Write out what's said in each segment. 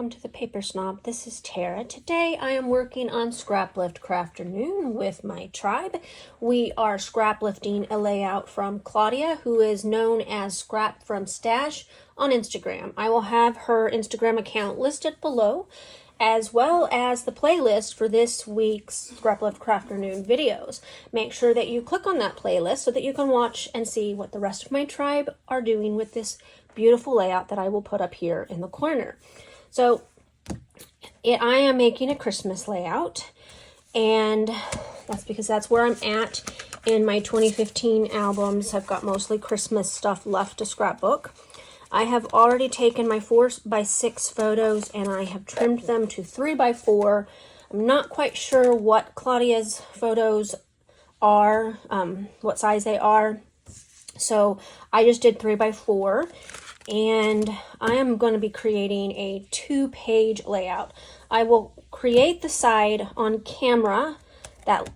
welcome to the Paper Snob. This is Tara. Today I am working on Scraplift Crafternoon with my tribe. We are scraplifting a layout from Claudia, who is known as Scrap from Stash on Instagram. I will have her Instagram account listed below, as well as the playlist for this week's Scraplift Crafternoon videos. Make sure that you click on that playlist so that you can watch and see what the rest of my tribe are doing with this beautiful layout that I will put up here in the corner. So I am making a Christmas layout, and that's because that's where I'm at in my 2015 albums. I've got mostly Christmas stuff left to scrapbook. I have already taken my 4x6 photos and I have trimmed them to 3x4. I'm not quite sure what Claudia's photos are, what size they are. So I just did 3x4, and I am going to be creating a 2-page layout. I will create the side on camera that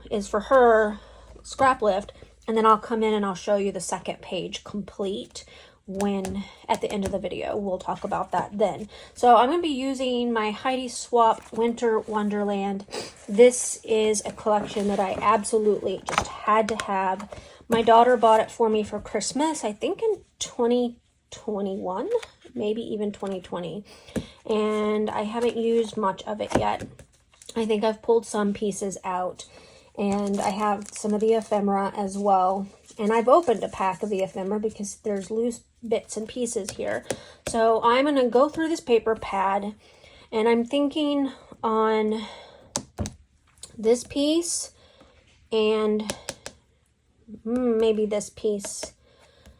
is for her Scraplift, and then I'll come in and I'll show you the second page complete when at the end of the video. We'll talk about that then. So I'm going to be using my Heidi Swapp Winter Wonderland. This is a collection that I absolutely just had to have. My daughter bought it for me for Christmas, I think in 2021, maybe even 2020. And I haven't used much of it yet. I think I've pulled some pieces out, and I have some of the ephemera as well. And I've opened a pack of the ephemera because there's loose bits and pieces here. So I'm going to go through this paper pad, and I'm thinking on this piece and maybe this piece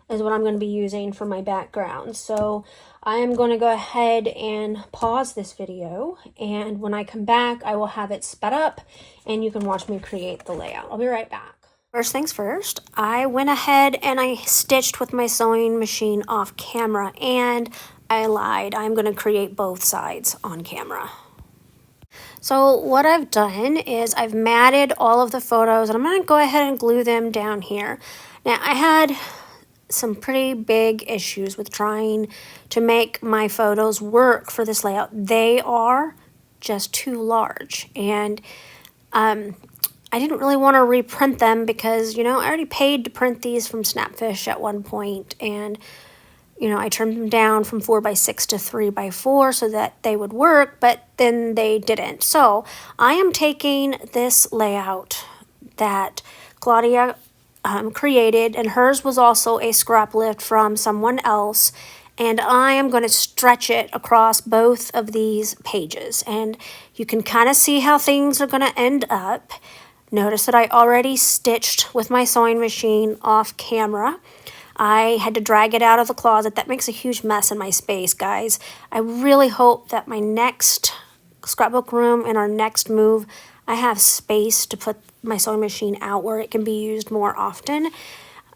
is what I'm going to be using for my background. So I am going to go ahead and pause this video, and when I come back I will have it sped up and you can watch me create the layout. I'll be right back. First things first, I went ahead and I stitched with my sewing machine off camera, and I lied. I'm going to create both sides on camera. So what I've done is I've matted all of the photos, and I'm going to go ahead and glue them down here. Now, I had some pretty big issues with trying to make my photos work for this layout. They are just too large, and I didn't really want to reprint them because, you know, I already paid to print these from Snapfish at one point, and you know, I trimmed them down from 4x6 to 3x4 so that they would work, but then they didn't. So I am taking this layout that Claudia created, and hers was also a scrap lift from someone else, and I am going to stretch it across both of these pages, and you can kind of see how things are going to end up. Notice that I already stitched with my sewing machine off camera. I had to drag it out of the closet. That makes a huge mess in my space, guys. I really hope that my next scrapbook room and our next move, I have space to put my sewing machine out where it can be used more often.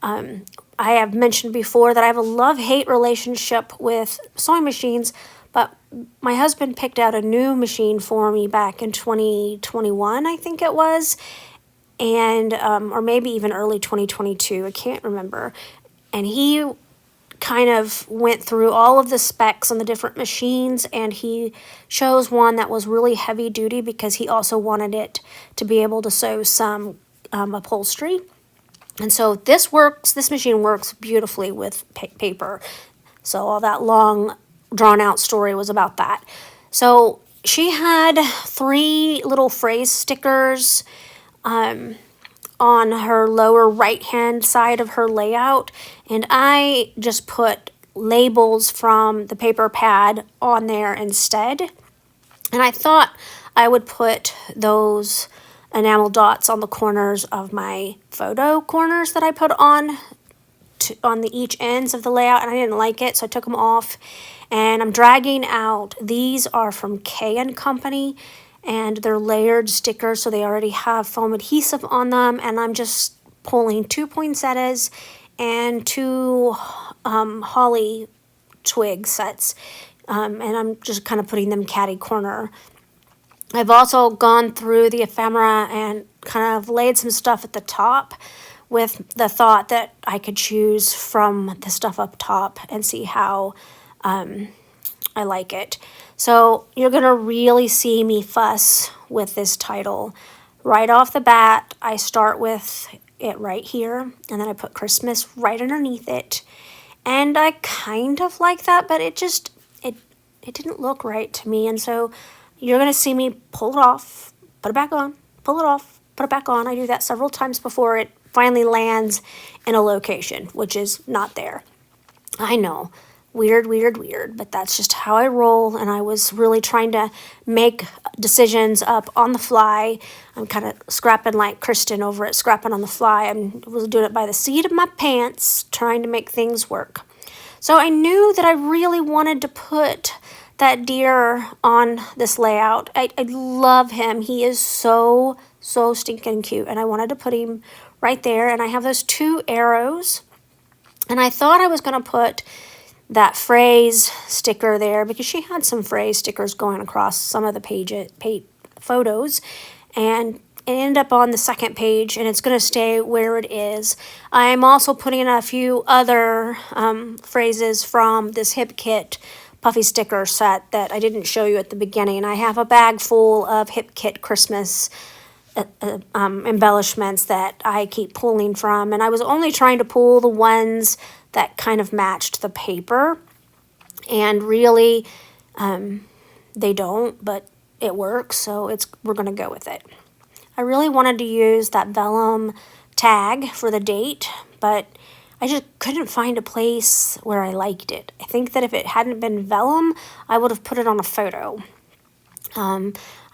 I have mentioned before that I have a love-hate relationship with sewing machines, but my husband picked out a new machine for me back in 2021, I think it was, and or maybe even early 2022, I can't remember. And he kind of went through all of the specs on the different machines, and he chose one that was really heavy duty because he also wanted it to be able to sew some upholstery. And so this machine works beautifully with paper. So all that long drawn out story was about that. So she had 3 little phrase stickers on her lower right hand side of her layout, and I just put labels from the paper pad on there instead. And I thought I would put those enamel dots on the corners of my photo corners that I put on the each ends of the layout, and I didn't like it, so I took them off. And I'm dragging out, these are from K & Company, and they're layered stickers, so they already have foam adhesive on them, and I'm just pulling 2 poinsettias and 2 holly twig sets, and I'm just kind of putting them catty corner. I've also gone through the ephemera and kind of laid some stuff at the top with the thought that I could choose from the stuff up top and see how I like it. So you're going to really see me fuss with this title. Right off the bat, I start with it right here, and then I put Christmas right underneath it. And I kind of like that, but it didn't look right to me. And so you're going to see me pull it off, put it back on, pull it off, put it back on. I do that several times before it finally lands in a location, which is not there. I know, weird, weird, weird, but that's just how I roll, and I was really trying to make decisions up on the fly. I'm kind of scrapping like Kristen over at Scrapping on the Fly. I was doing it by the seat of my pants, trying to make things work. So I knew that I really wanted to put that deer on this layout. I love him. He is so stinking cute, and I wanted to put him right there, and I have those 2 arrows. And I thought I was going to put that phrase sticker there because she had some phrase stickers going across some of the photos. And it ended up on the second page, and it's going to stay where it is. I'm also putting in a few other phrases from this Hip Kit puffy sticker set that I didn't show you at the beginning. I have a bag full of Hip Kit Christmas embellishments that I keep pulling from, and I was only trying to pull the ones that kind of matched the paper, and really they don't, but it works, so we're gonna go with it. I really wanted to use that vellum tag for the date, but I just couldn't find a place where I liked it. I think that if it hadn't been vellum, I would have put it on a photo.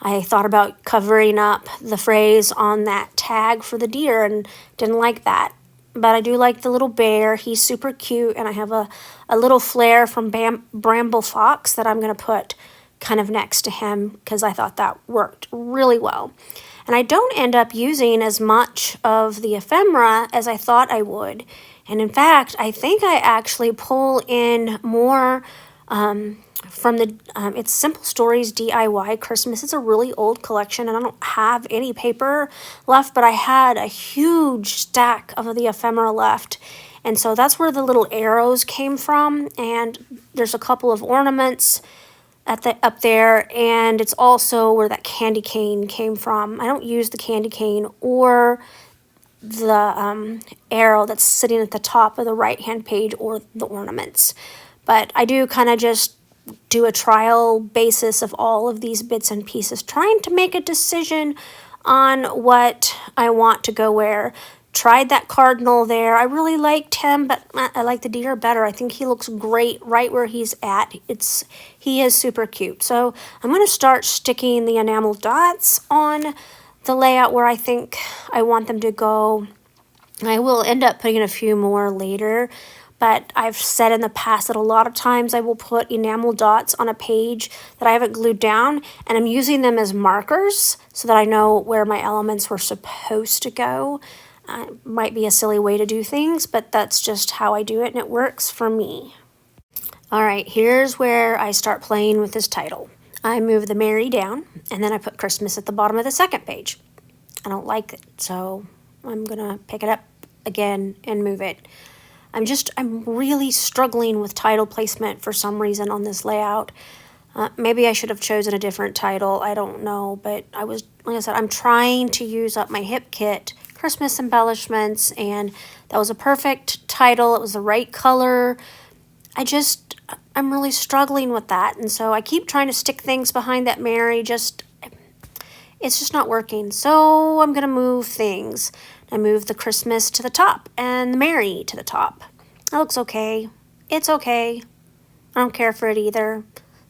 I thought about covering up the phrase on that tag for the deer and didn't like that. But I do like the little bear. He's super cute, and I have a little flare from Bramble Fox that I'm going to put kind of next to him because I thought that worked really well. And I don't end up using as much of the ephemera as I thought I would. And in fact, I think I actually pull in more from the it's Simple Stories DIY Christmas. It's a really old collection, and I don't have any paper left, but I had a huge stack of the ephemera left, and so that's where the little arrows came from. And there's a couple of ornaments up there, and it's also where that candy cane came from. I don't use the candy cane or the arrow that's sitting at the top of the right hand page or the ornaments, but I do kind of just do a trial basis of all of these bits and pieces, trying to make a decision on what I want to go where. Tried that cardinal there. I really liked him, but I like the deer better. I think he looks great right where he's at. He is super cute. So I'm going to start sticking the enamel dots on the layout where I think I want them to go. I will end up putting a few more later, but I've said in the past that a lot of times I will put enamel dots on a page that I haven't glued down, and I'm using them as markers so that I know where my elements were supposed to go. Might be a silly way to do things, but that's just how I do it, and it works for me. All right, here's where I start playing with this title. I move the Mary down, and then I put Christmas at the bottom of the second page. I don't like it, so I'm gonna pick it up again and move it. I'm really struggling with title placement for some reason on this layout. Maybe I should have chosen a different title, I don't know, but like I said, I'm trying to use up my Hip Kit Christmas embellishments, and that was a perfect title. It was the right color. I'm really struggling with that, and so I keep trying to stick things behind that Mary, it's just not working. So I'm gonna move things. I move the Christmas to the top and the Mary to the top. That looks okay. It's okay. I don't care for it either.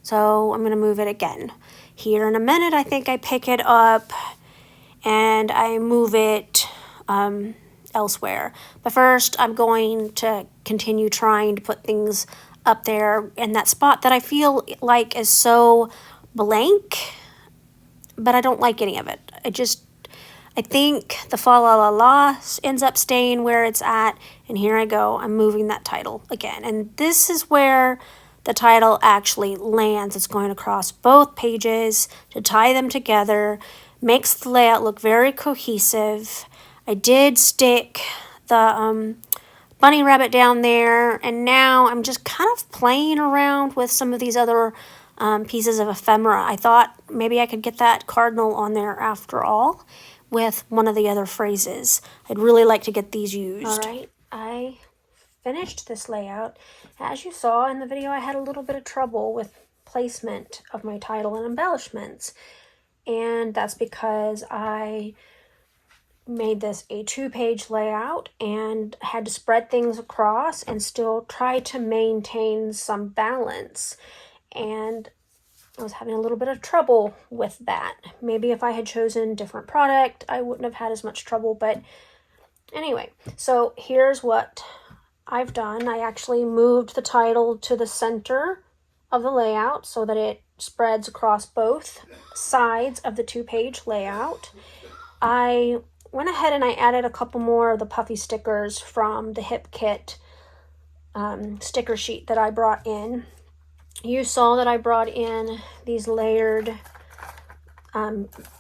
So I'm gonna move it again. Here in a minute, I think I pick it up and I move it elsewhere. But first, I'm going to continue trying to put things up there in that spot that I feel like is so blank, but I don't like any of it. I think the fa la la la ends up staying where it's at, and here I go. I'm moving that title again, and this is where the title actually lands. It's going across both pages to tie them together, makes the layout look very cohesive. I did stick the bunny rabbit down there, and now I'm just kind of playing around with some of these other pieces of ephemera. I thought maybe I could get that cardinal on there after all with one of the other phrases. I'd really like to get these used. All right, I finished this layout. As you saw in the video, I had a little bit of trouble with placement of my title and embellishments, and that's because I made this a 2-page layout and had to spread things across and still try to maintain some balance, and I was having a little bit of trouble with that. Maybe if I had chosen different product, I wouldn't have had as much trouble, but anyway, so here's what I've done. I actually moved the title to the center of the layout so that it spreads across both sides of the 2-page layout. I went ahead and I added a couple more of the puffy stickers from the Hip Kit sticker sheet that I brought in. You saw that I brought in these layered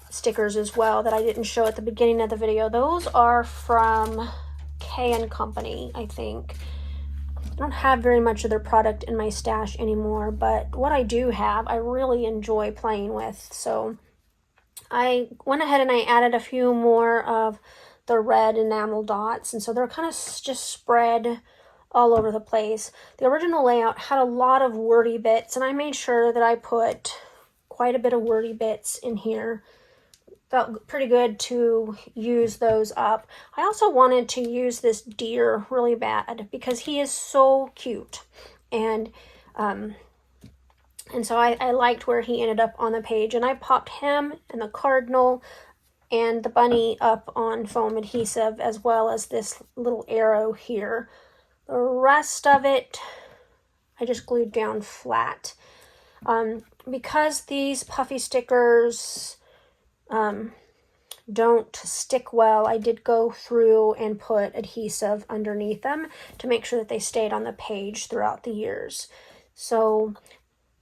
stickers as well that I didn't show at the beginning of the video. Those are from K & Company, I think. I don't have very much of their product in my stash anymore, but what I do have, I really enjoy playing with. So I went ahead and I added a few more of the red enamel dots, and so they're kind of just spread all over the place. The original layout had a lot of wordy bits, and I made sure that I put quite a bit of wordy bits in here. Felt pretty good to use those up. I also wanted to use this deer really bad because he is so cute, and so I liked where he ended up on the page, and I popped him and the cardinal and the bunny up on foam adhesive, as well as this little arrow here. The rest of it I just glued down flat. Because these puffy stickers don't stick well, I did go through and put adhesive underneath them to make sure that they stayed on the page throughout the years. So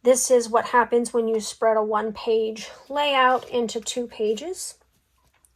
this is what happens when you spread a 1-page layout into 2 pages,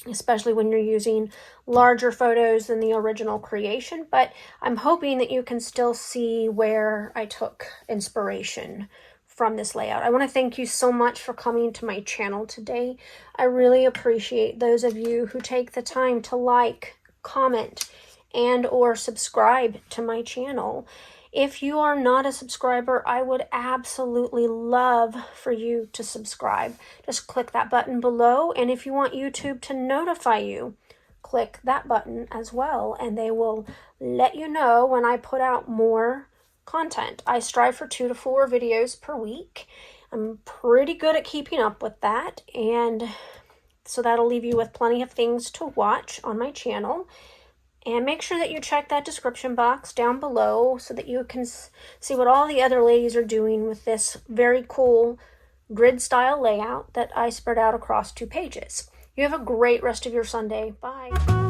especially when you're using larger photos than the original creation. But I'm hoping that you can still see where I took inspiration from this layout. I want to thank you so much for coming to my channel today. I really appreciate those of you who take the time to like, comment, and or subscribe to my channel. If you are not a subscriber, I would absolutely love for you to subscribe. Just click that button below, and if you want YouTube to notify you, click that button as well, and they will let you know when I put out more content. I strive for 2 to 4 videos per week. I'm pretty good at keeping up with that, and so that'll leave you with plenty of things to watch on my channel. And make sure that you check that description box down below so that you can see what all the other ladies are doing with this very cool grid style layout that I spread out across 2 pages. You have a great rest of your Sunday. Bye.